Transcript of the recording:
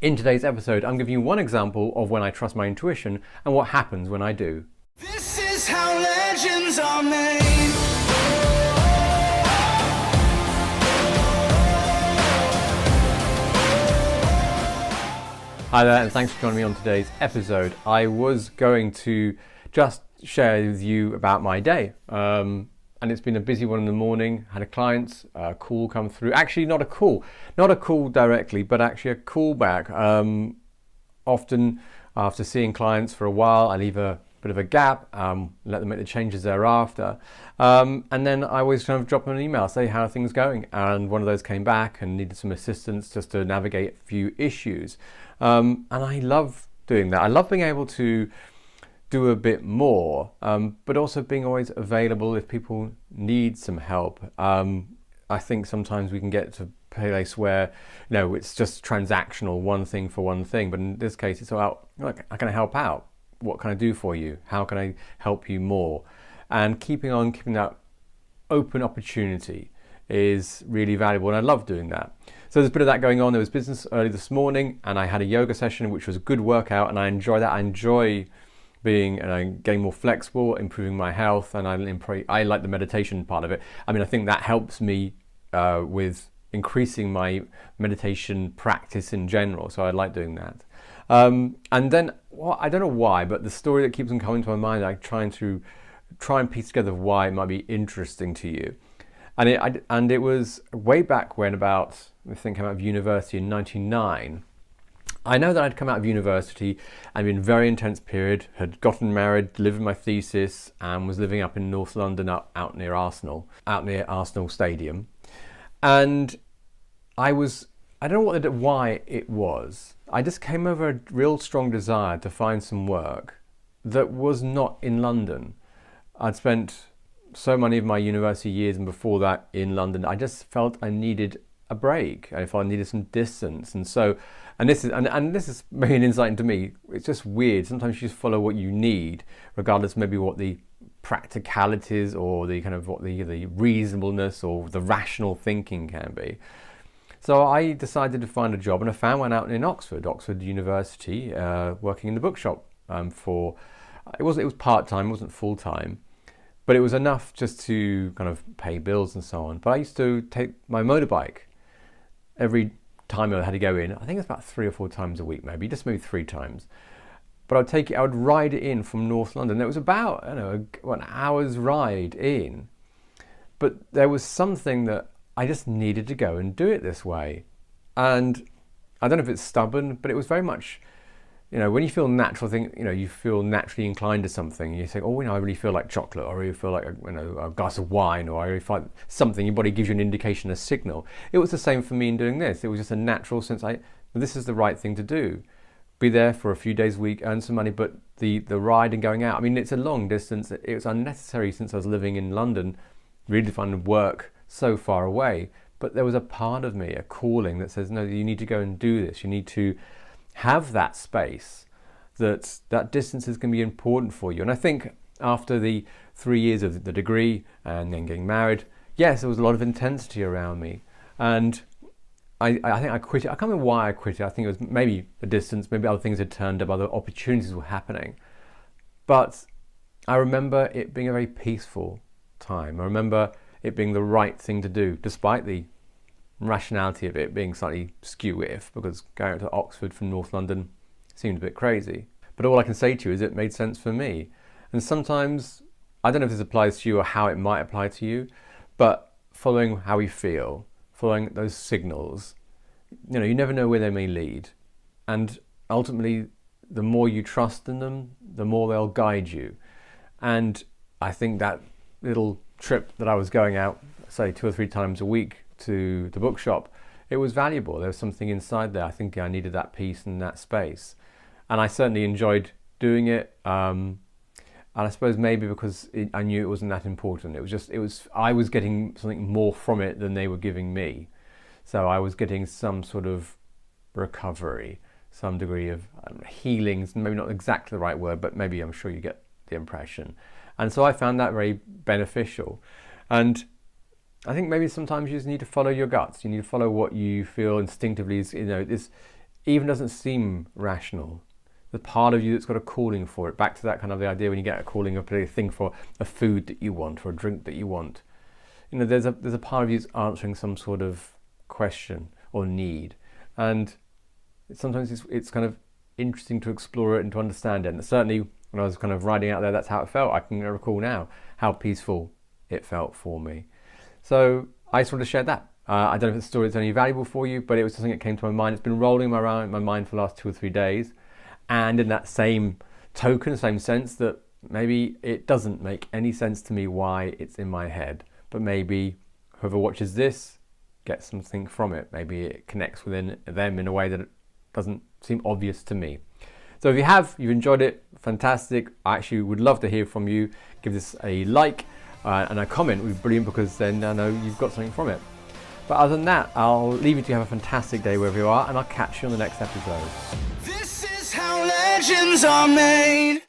In today's episode, I'm giving you one example of when I trust my intuition and what happens when I do. This is how legends are made. Hi there, and thanks for joining me on today's episode. I was going to just share with you about my day. And it's been a busy one in the morning. Had a client's call come through. Actually, not a call directly, but actually a call back. Often after seeing clients for a while, I leave a bit of a gap, let them make the changes thereafter. And then I always kind of drop them an email, say how are things going. And one of those came back and needed some assistance just to navigate a few issues. And I love doing that. I love being able to do a bit more, but also being always available if people need some help. I think sometimes we can get to a place where, it's just transactional, one thing for one thing. But in this case, it's about, look, how can I help out? What can I do for you? How can I help you more? And keeping that open opportunity is really valuable, and I love doing that. So there's a bit of that going on. There was business early this morning, and I had a yoga session, which was a good workout, and I enjoy that. I enjoy getting more flexible, improving my health, and I like the meditation part of it. I think that helps me with increasing my meditation practice in general, so I like doing that. And then, I don't know why, but the story that keeps on coming to my mind, I try and piece together why it might be interesting to you. And it was way back when, I think I came out of university in 99. I know that I'd come out of university and been a very intense period, had gotten married, delivered my thesis, and was living up in North London, out near Arsenal Stadium. And I don't know why it was. I just came over a real strong desire to find some work that was not in London. I'd spent so many of my university years and before that in London. I just felt I needed a break. I felt I needed some distance. And this is maybe an insight into me. It's just weird. Sometimes you just follow what you need, regardless maybe what the practicalities or the kind of what the reasonableness or the rational thinking can be. So I decided to find a job, and I found one out in Oxford University, working in the bookshop. It was part-time, it wasn't full-time, but it was enough just to kind of pay bills and so on. But I used to take my motorbike every time I had to go in. I think it's about 3 or 4 times a week, maybe 3 times. But I would ride it in from North London. It was about, an hour's ride in. But there was something that I just needed to go and do it this way. And I don't know if it's stubborn, but it was very much, when you feel you feel naturally inclined to something, you think, I really feel like chocolate, or I really feel like a glass of wine, or I really feel like something, your body gives you an indication, a signal. It was the same for me in doing this. It was just a natural sense, this is the right thing to do. Be there for a few days a week, earn some money, but the ride and going out, it's a long distance. It was unnecessary since I was living in London, really to find work so far away. But there was a part of me, a calling that says, no, you need to go and do this. You need to have that space, that distance is going to be important for you. And I think after the 3 years of the degree and then getting married, yes, there was a lot of intensity around me. And I think I quit it. I can't remember why I quit it. I think it was maybe the distance, maybe other things had turned up, other opportunities were happening. But I remember it being a very peaceful time. I remember it being the right thing to do, despite the rationality of it being slightly skew-if, because going out to Oxford from North London seemed a bit crazy. But all I can say to you is it made sense for me. And sometimes, I don't know if this applies to you or how it might apply to you, but following how we feel, following those signals, you never know where they may lead. And ultimately, the more you trust in them, the more they'll guide you. And I think that little trip that I was going out, say 2 or 3 times a week to the bookshop, it was valuable. There was something inside there. I think I needed that peace and that space. And I certainly enjoyed doing it. And I suppose maybe because I knew it wasn't that important. I was getting something more from it than they were giving me. So I was getting some sort of recovery, some degree of healing, maybe not exactly the right word, but maybe I'm sure you get the impression. And so I found that very beneficial. And I think maybe sometimes you just need to follow your guts. You need to follow what you feel instinctively is, even doesn't seem rational. The part of you that's got a calling for it, back to that kind of the idea when you get a calling of a thing for a food that you want or a drink that you want. You know, there's a part of you that's answering some sort of question or need, and sometimes it's kind of interesting to explore it and to understand it. And certainly when I was kind of riding out there, that's how it felt. I can recall now how peaceful it felt for me. So I just wanted to share that. I don't know if the story is only valuable for you, but it was something that came to my mind. It's been rolling around in my mind for the last 2 or 3 days. And in that same token, same sense, that maybe it doesn't make any sense to me why it's in my head. But maybe whoever watches this gets something from it. Maybe it connects within them in a way that it doesn't seem obvious to me. So if you've enjoyed it, fantastic. I actually would love to hear from you. Give this a like and a comment would be brilliant, because then I know you've got something from it. But other than that, I'll leave you to have a fantastic day wherever you are, and I'll catch you on the next episode. This is how legends are made.